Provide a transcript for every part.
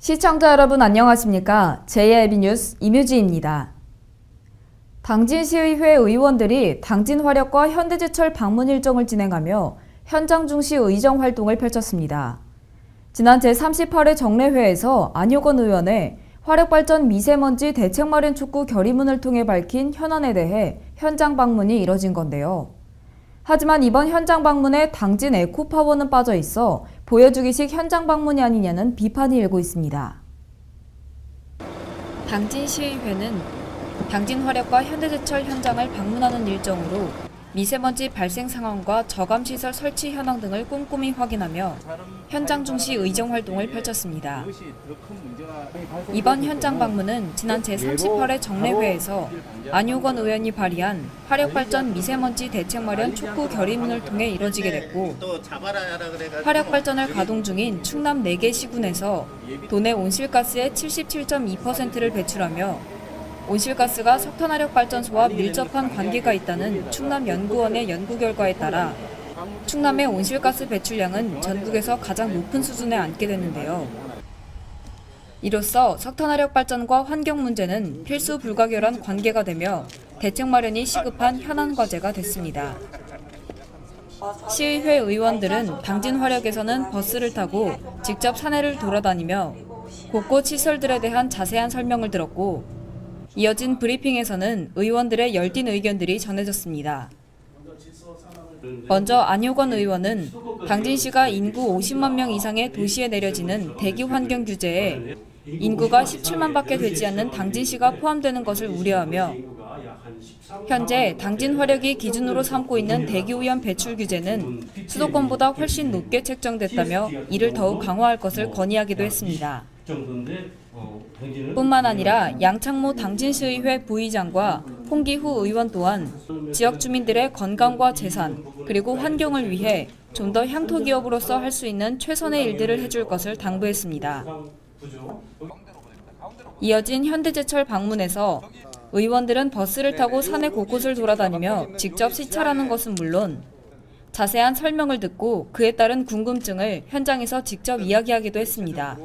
시청자 여러분 안녕하십니까? JIB 뉴스 임유지입니다. 당진시의회 의원들이 당진화력과 현대제철 방문 일정을 진행하며 현장 중시 의정 활동을 펼쳤습니다. 지난 제38회 정례회에서 안효건 의원의 화력발전 미세먼지 대책 마련 촉구 결의문을 통해 밝힌 현안에 대해 현장 방문이 이뤄진 건데요. 하지만 이번 현장 방문에 당진 에코파워는 빠져 있어 보여주기식 현장 방문이 아니냐는 비판이 일고 있습니다. 당진시의회는 당진화력과 현대제철 현장을 방문하는 일정으로 미세먼지 발생 상황과 저감시설 설치 현황 등을 꼼꼼히 확인하며 현장 중시 의정 활동을 펼쳤습니다. 이번 현장 방문은 지난 제38회 정례회에서 안효건 의원이 발의한 화력발전 미세먼지 대책 마련 촉구 결의문을 통해 이뤄지게 됐고, 화력발전을 가동 중인 충남 4개 시군에서 도내 온실가스의 77.2%를 배출하며 온실가스가 석탄화력발전소와 밀접한 관계가 있다는 충남연구원의 연구 결과에 따라 충남의 온실가스 배출량은 전국에서 가장 높은 수준에 앉게 됐는데요. 이로써 석탄화력발전과 환경 문제는 필수 불가결한 관계가 되며 대책 마련이 시급한 현안 과제가 됐습니다. 시의회 의원들은 당진화력에서는 버스를 타고 직접 사내를 돌아다니며 곳곳 시설들에 대한 자세한 설명을 들었고, 이어진 브리핑에서는 의원들의 열띤 의견들이 전해졌습니다. 먼저 안효건 의원은 당진시가 인구 50만 명 이상의 도시에 내려지는 대기 환경 규제에 인구가 17만밖에 되지 않는 당진시가 포함되는 것을 우려하며, 현재 당진화력이 기준으로 삼고 있는 대기오염 배출 규제는 수도권보다 훨씬 높게 책정됐다며 이를 더욱 강화할 것을 건의하기도 했습니다. 뿐만 아니라 양창모 당진시의회 부의장과 홍기후 의원 또한 지역 주민들의 건강과 재산 그리고 환경을 위해 좀 더 향토 기업으로서 할 수 있는 최선의 일들을 해줄 것을 당부했습니다. 이어진 현대제철 방문에서 의원들은 버스를 타고 사내 곳곳을 돌아다니며 직접 시찰하는 것은 물론 자세한 설명을 듣고 그에 따른 궁금증을 현장에서 직접 이야기하기도 했습니다.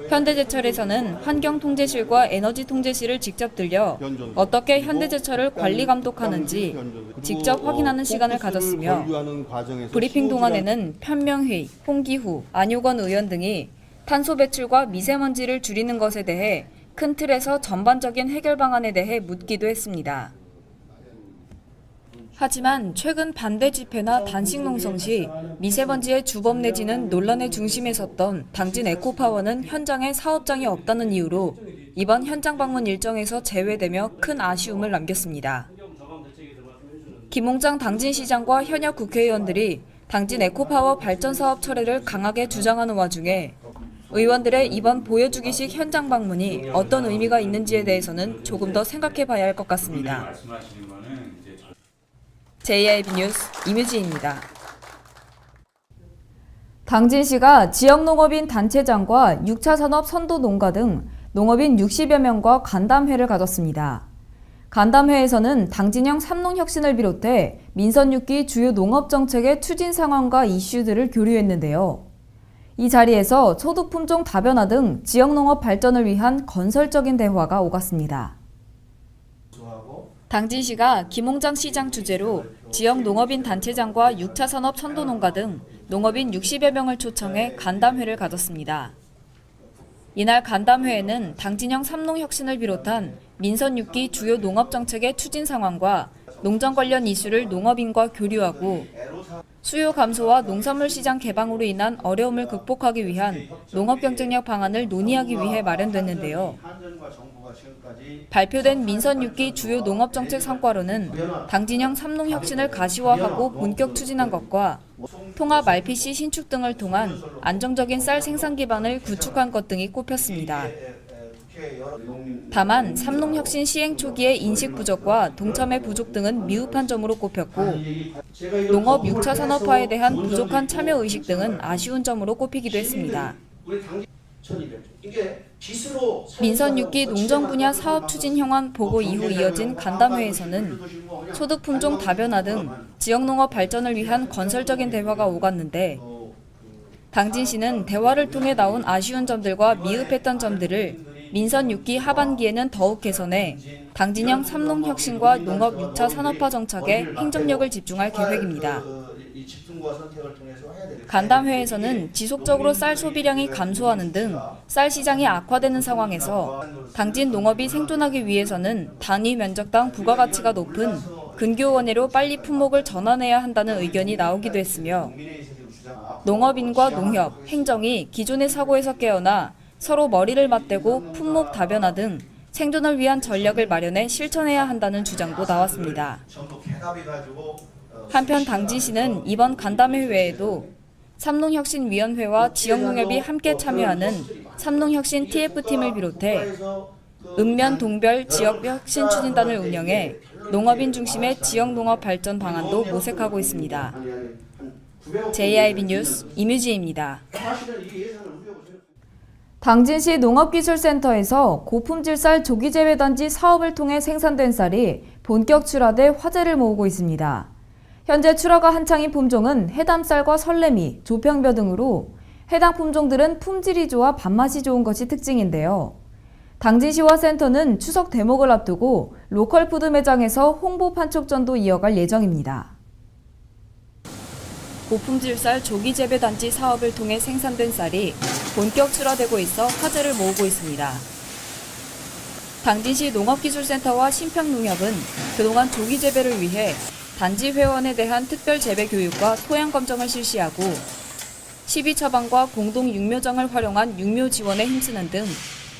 현대제철에서는 환경통제실과 에너지통제실을 직접 들려 어떻게 현대제철을 관리 감독하는지 직접 확인하는 시간을 가졌으며, 브리핑 동안에는 편명희, 홍기후, 안효건 의원 등이 탄소 배출과 미세먼지를 줄이는 것에 대해 큰 틀에서 전반적인 해결 방안에 대해 묻기도 했습니다. 하지만 최근 반대 집회나 단식 농성 시 미세먼지의 주범 내지는 논란의 중심에 섰던 당진 에코파워는 현장에 사업장이 없다는 이유로 이번 현장 방문 일정에서 제외되며 큰 아쉬움을 남겼습니다. 김홍장 당진시장과 현역 국회의원들이 당진 에코파워 발전 사업 철회를 강하게 주장하는 와중에 의원들의 이번 보여주기식 현장 방문이 어떤 의미가 있는지에 대해서는 조금 더 생각해 봐야 할 것 같습니다. JIB 뉴스 임유지입니다. 당진시가 지역농업인 단체장과 6차 산업 선도 농가 등 농업인 60여 명과 간담회를 가졌습니다. 간담회에서는 당진형 삼농혁신을 비롯해 민선 6기 주요 농업정책의 추진 상황과 이슈들을 교류했는데요. 이 자리에서 소득품종 다변화 등 지역농업 발전을 위한 건설적인 대화가 오갔습니다. 당진시가 김홍장 시장 주재로 지역 농업인 단체장과 6차 산업 선도농가 등 농업인 60여 명을 초청해 간담회를 가졌습니다. 이날 간담회에는 당진형 삼농혁신을 비롯한 민선 6기 주요 농업정책의 추진 상황과 농정 관련 이슈를 농업인과 교류하고, 수요 감소와 농산물 시장 개방으로 인한 어려움을 극복하기 위한 농업 경쟁력 방안을 논의하기 위해 마련됐는데요. 발표된 민선 6기 주요 농업정책 성과로는 당진형 삼농혁신을 가시화하고 본격 추진한 것과 통합 RPC 신축 등을 통한 안정적인 쌀 생산 기반을 구축한 것 등이 꼽혔습니다. 다만 삼농혁신 시행 초기의 인식 부족과 동참의 부족 등은 미흡한 점으로 꼽혔고, 농업 6차 산업화에 대한 부족한 참여의식 등은 아쉬운 점으로 꼽히기도 했습니다. 민선 6기 농정 분야 사업 추진 현안 보고 이후 이어진 간담회에서는 소득품종 다변화 등 지역농업 발전을 위한 건설적인 대화가 오갔는데, 당진시는 대화를 통해 나온 아쉬운 점들과 미흡했던 점들을 민선 6기 하반기에는 더욱 개선해 당진형 삼농혁신과 농업 6차 산업화 정착에 행정력을 집중할 계획입니다. 간담회에서는 지속적으로 쌀 소비량이 감소하는 등 쌀 시장이 악화되는 상황에서 당진 농업이 생존하기 위해서는 단위 면적당 부가가치가 높은 근교 원해로 빨리 품목을 전환해야 한다는 의견이 나오기도 했으며 농업인과 농협, 행정이 기존의 사고에서 깨어나 서로 머리를 맞대고 품목 다변화 등 생존을 위한 전략을 마련해 실천해야 한다는 주장도 나왔습니다. 한편 당진시는 이번 간담회 외에도 삼농혁신위원회와 지역농협이 함께 참여하는 삼농혁신 TF팀을 비롯해 읍면 동별 지역혁신추진단을 운영해 농업인 중심의 지역농업 발전 방안도 모색하고 있습니다. JIB 뉴스 임유지입니다. 당진시 농업기술센터에서 고품질 쌀 조기재배단지 사업을 통해 생산된 쌀이 본격 출하돼 화제를 모으고 있습니다. 현재 출하가 한창인 품종은 해담쌀과 설레미, 조평벼 등으로 해당 품종들은 품질이 좋아 밥맛이 좋은 것이 특징인데요. 당진시와 센터는 추석 대목을 앞두고 로컬 푸드 매장에서 홍보 판촉전도 이어갈 예정입니다. 고품질 쌀 조기 재배 단지 사업을 통해 생산된 쌀이 본격 출하되고 있어 화제를 모으고 있습니다. 당진시 농업기술센터와 신평농협은 그동안 조기 재배를 위해 단지 회원에 대한 특별 재배 교육과 토양 검정을 실시하고 시비 처방과 공동 육묘장을 활용한 육묘 지원에 힘쓰는 등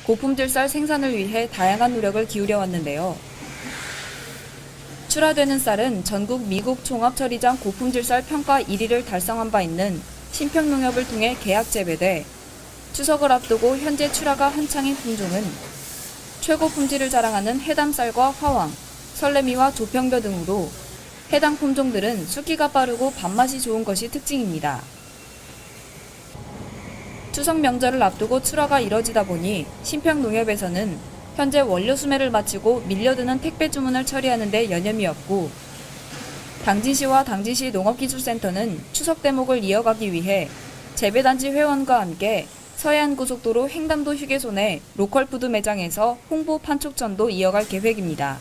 고품질 쌀 생산을 위해 다양한 노력을 기울여 왔는데요. 출하되는 쌀은 전국 미국 종합처리장 고품질 쌀 평가 1위를 달성한 바 있는 신평농협을 통해 계약 재배돼 추석을 앞두고 현재 출하가 한창인 품종은 최고 품질을 자랑하는 해담쌀과 화왕, 설레미와 조평벼 등으로 해당 품종들은 숫기가 빠르고 밥맛이 좋은 것이 특징입니다. 추석 명절을 앞두고 출하가 이뤄지다 보니 신평농협에서는 현재 원료 수매를 마치고 밀려드는 택배 주문을 처리하는 데 여념이 없고 당진시와 당진시 농업기술센터는 추석 대목을 이어가기 위해 재배단지 회원과 함께 서해안고속도로 횡담도 휴게소 내 로컬푸드 매장에서 홍보 판촉전도 이어갈 계획입니다.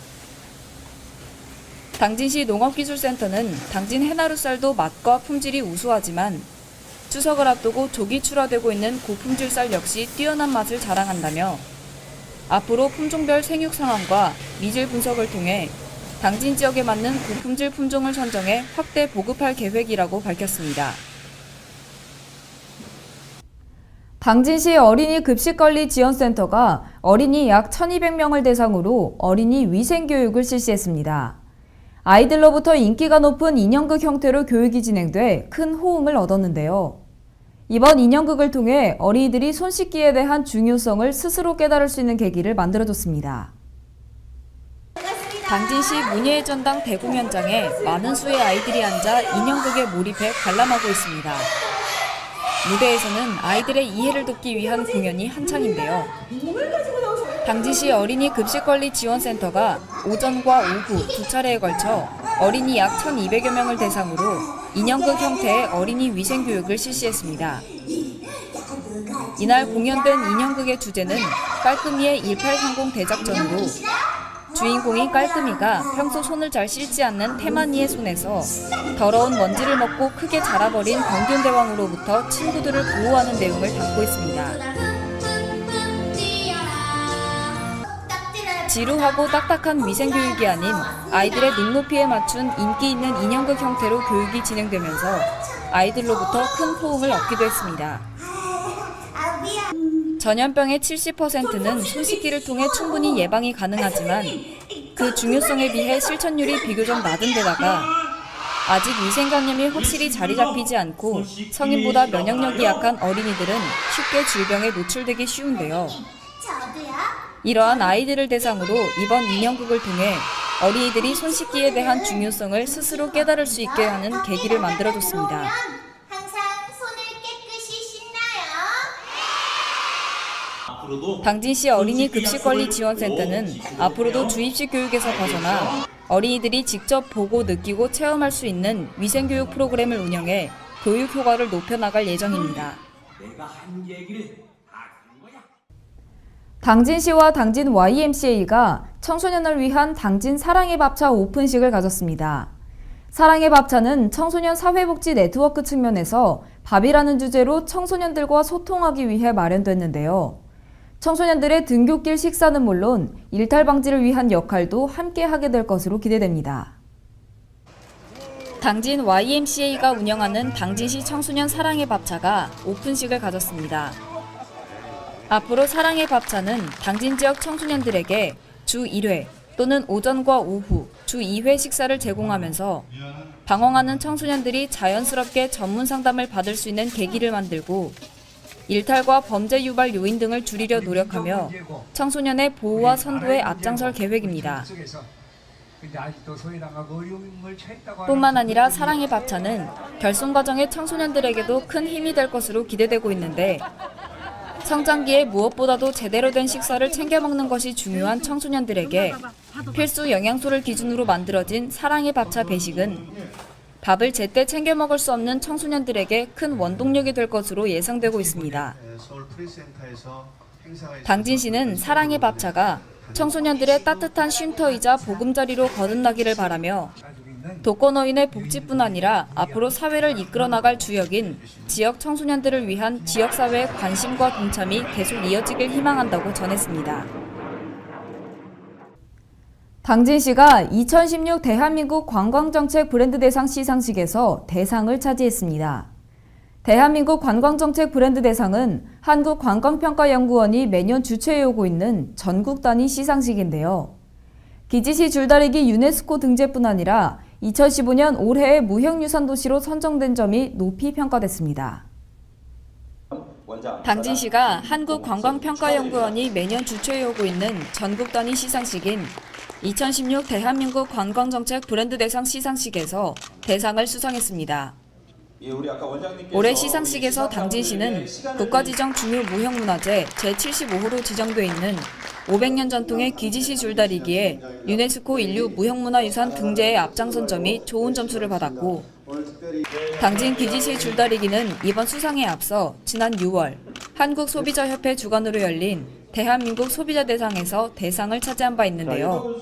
당진시 농업기술센터는 당진 해나루쌀도 맛과 품질이 우수하지만 추석을 앞두고 조기 출하되고 있는 고품질 쌀 역시 뛰어난 맛을 자랑한다며 앞으로 품종별 생육 상황과 미질 분석을 통해 당진 지역에 맞는 고품질 품종을 선정해 확대 보급할 계획이라고 밝혔습니다. 당진시 어린이 급식관리 지원센터가 어린이 약 1,200명을 대상으로 어린이 위생교육을 실시했습니다. 아이들로부터 인기가 높은 인형극 형태로 교육이 진행돼 큰 호응을 얻었는데요. 이번 인형극을 통해 어린이들이 손 씻기에 대한 중요성을 스스로 깨달을 수 있는 계기를 만들어줬습니다. 당진시 문예의 전당 대공연장에 많은 수의 아이들이 앉아 인형극에 몰입해 관람하고 있습니다. 무대에서는 아이들의 이해를 돕기 위한 공연이 한창인데요. 당진시 어린이 급식관리지원센터가 오전과 오후 두 차례에 걸쳐 어린이 약 1,200여 명을 대상으로 인형극 형태의 어린이 위생교육을 실시했습니다. 이날 공연된 인형극의 주제는 깔끔이의 1830 대작전으로 주인공인 깔끔이가 평소 손을 잘 씻지 않는 태만이의 손에서 더러운 먼지를 먹고 크게 자라버린 병균대왕으로부터 친구들을 보호하는 내용을 담고 있습니다. 지루하고 딱딱한 위생교육이 아닌 아이들의 눈높이에 맞춘 인기 있는 인형극 형태로 교육이 진행되면서 아이들로부터 큰 호응을 얻기도 했습니다. 전염병의 70%는 손 씻기를 통해 충분히 예방이 가능하지만 그 중요성에 비해 실천율이 비교적 낮은 데다가 아직 위생관념이 확실히 자리 잡히지 않고 성인보다 면역력이 약한 어린이들은 쉽게 질병에 노출되기 쉬운데요. 이러한 아이들을 대상으로 이번 인형극을 통해 어린이들이 손 씻기에 대한 중요성을 스스로 깨달을 수 있게 하는 계기를 만들어줬습니다. 당진시 어린이 급식관리지원센터는 앞으로도 주입식 교육에서 벗어나 어린이들이 직접 보고 느끼고 체험할 수 있는 위생교육 프로그램을 운영해 교육 효과를 높여나갈 예정입니다. 당진시와 당진 YMCA가 청소년을 위한 당진 사랑의 밥차 오픈식을 가졌습니다. 사랑의 밥차는 청소년 사회복지 네트워크 측면에서 밥이라는 주제로 청소년들과 소통하기 위해 마련됐는데요. 청소년들의 등굣길 식사는 물론 일탈 방지를 위한 역할도 함께 하게 될 것으로 기대됩니다. 당진 YMCA가 운영하는 당진시 청소년 사랑의 밥차가 오픈식을 가졌습니다. 앞으로 사랑의 밥차는 당진 지역 청소년들에게 주 1회 또는 오전과 오후 주 2회 식사를 제공하면서 방황하는 청소년들이 자연스럽게 전문 상담을 받을 수 있는 계기를 만들고 일탈과 범죄 유발 요인 등을 줄이려 노력하며 청소년의 보호와 선도에 앞장설 계획입니다. 뿐만 아니라 사랑의 밥차는 결손 과정의 청소년들에게도 큰 힘이 될 것으로 기대되고 있는데 성장기에 무엇보다도 제대로 된 식사를 챙겨 먹는 것이 중요한 청소년들에게 필수 영양소를 기준으로 만들어진 사랑의 밥차 배식은 밥을 제때 챙겨 먹을 수 없는 청소년들에게 큰 원동력이 될 것으로 예상되고 있습니다. 당진시는 사랑의 밥차가 청소년들의 따뜻한 쉼터이자 보금자리로 거듭나기를 바라며 독거노인의 복지뿐 아니라 앞으로 사회를 이끌어 나갈 주역인 지역 청소년들을 위한 지역사회의 관심과 동참이 계속 이어지길 희망한다고 전했습니다. 당진시가 2016 대한민국 관광정책 브랜드 대상 시상식에서 대상을 차지했습니다. 대한민국 관광정책 브랜드 대상은 한국관광평가연구원이 매년 주최해오고 있는 전국 단위 시상식인데요. 기지시 줄다리기 유네스코 등재뿐 아니라 2015년 올해의 무형유산도시로 선정된 점이 높이 평가됐습니다. 당진시가 한국관광평가연구원이 매년 주최해오고 있는 전국 단위 시상식인 2016 대한민국 관광정책 브랜드 대상 시상식에서 대상을 수상했습니다. 올해 시상식에서 당진시는 국가지정 중요 무형문화재 제75호로 지정돼 있는 500년 전통의 기지시 줄다리기에 유네스코 인류 무형문화유산 등재에 앞장선 점이 좋은 점수를 받았고 당진 기지시 줄다리기는 이번 수상에 앞서 지난 6월 한국소비자협회 주관으로 열린 대한민국 소비자 대상에서 대상을 차지한 바 있는데요.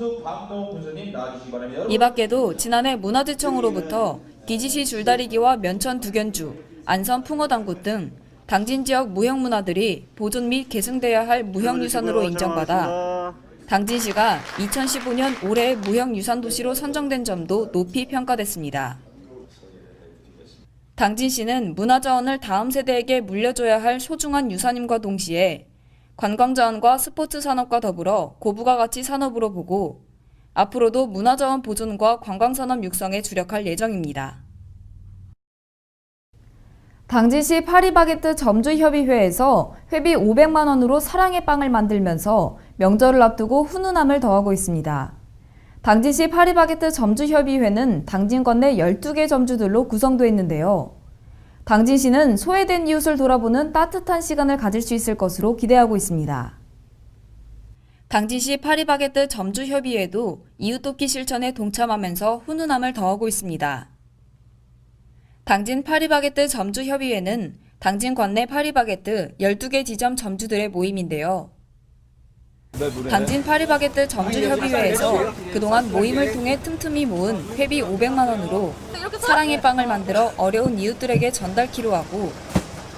이 밖에도 지난해 문화재청으로부터 기지시 줄다리기와 면천 두견주, 안선 풍어당굿 등 당진 지역 무형문화들이 보존 및 계승돼야 할 무형유산으로 인정받아 당진시가 2015년 올해의 무형유산도시로 선정된 점도 높이 평가됐습니다. 당진시는 문화자원을 다음 세대에게 물려줘야 할 소중한 유산임과 동시에 관광자원과 스포츠 산업과 더불어 고부가 가치 산업으로 보고 앞으로도 문화자원 보존과 관광산업 육성에 주력할 예정입니다. 당진시 파리바게뜨 점주협의회에서 회비 500만 원으로 사랑의 빵을 만들면서 명절을 앞두고 훈훈함을 더하고 있습니다. 당진시 파리바게뜨 점주협의회는 당진권 내 12개 점주들로 구성되어 있는데요. 당진시는 소외된 이웃을 돌아보는 따뜻한 시간을 가질 수 있을 것으로 기대하고 있습니다. 당진시 파리바게뜨 점주협의회도 이웃돕기 실천에 동참하면서 훈훈함을 더하고 있습니다. 당진 파리바게뜨 점주협의회는 당진 관내 파리바게뜨 12개 지점 점주들의 모임인데요. 당진 파리바게뜨 점주협의회에서 그동안 모임을 통해 틈틈이 모은 회비 500만 원으로 사랑의 빵을 만들어 어려운 이웃들에게 전달키로 하고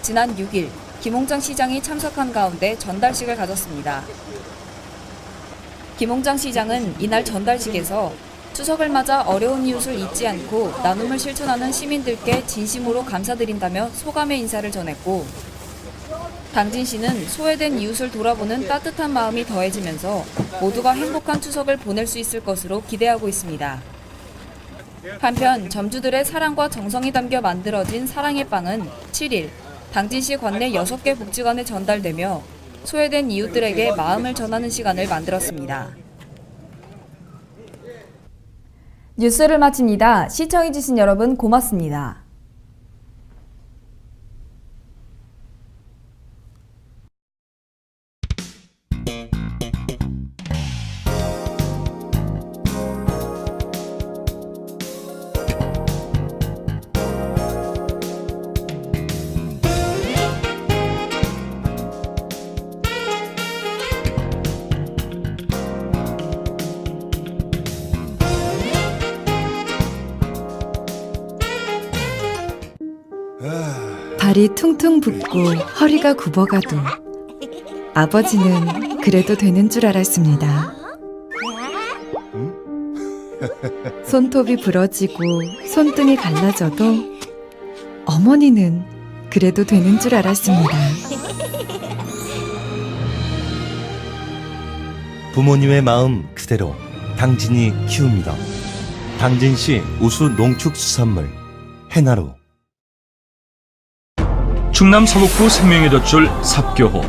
지난 6일 김홍장 시장이 참석한 가운데 전달식을 가졌습니다. 김홍장 시장은 이날 전달식에서 추석을 맞아 어려운 이웃을 잊지 않고 나눔을 실천하는 시민들께 진심으로 감사드린다며 소감의 인사를 전했고 당진시는 소외된 이웃을 돌아보는 따뜻한 마음이 더해지면서 모두가 행복한 추석을 보낼 수 있을 것으로 기대하고 있습니다. 한편 점주들의 사랑과 정성이 담겨 만들어진 사랑의 빵은 7일 당진시 관내 6개 복지관에 전달되며 소외된 이웃들에게 마음을 전하는 시간을 만들었습니다. 뉴스를 마칩니다. 시청해주신 여러분 고맙습니다. 발이 퉁퉁 붓고 허리가 굽어가도 아버지는 그래도 되는 줄 알았습니다. 손톱이 부러지고 손등이 갈라져도 어머니는 그래도 되는 줄 알았습니다. 부모님의 마음 그대로 당진이 키웁니다. 당진시 우수 농축수산물 해나루. 충남 서북부 생명의 돛줄 삽교호.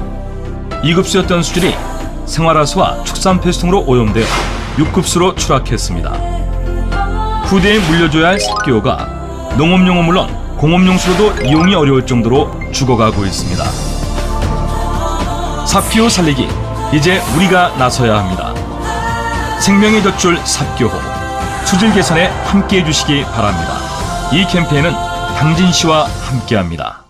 2급수였던 수질이 생활하수와 축산폐수 등으로 오염되어 6급수로 추락했습니다. 후대에 물려줘야 할 삽교호가 농업용은 물론 공업용수로도 이용이 어려울 정도로 죽어가고 있습니다. 삽교호 살리기, 이제 우리가 나서야 합니다. 생명의 돛줄 삽교호, 수질 개선에 함께해 주시기 바랍니다. 이 캠페인은 당진시와 함께합니다.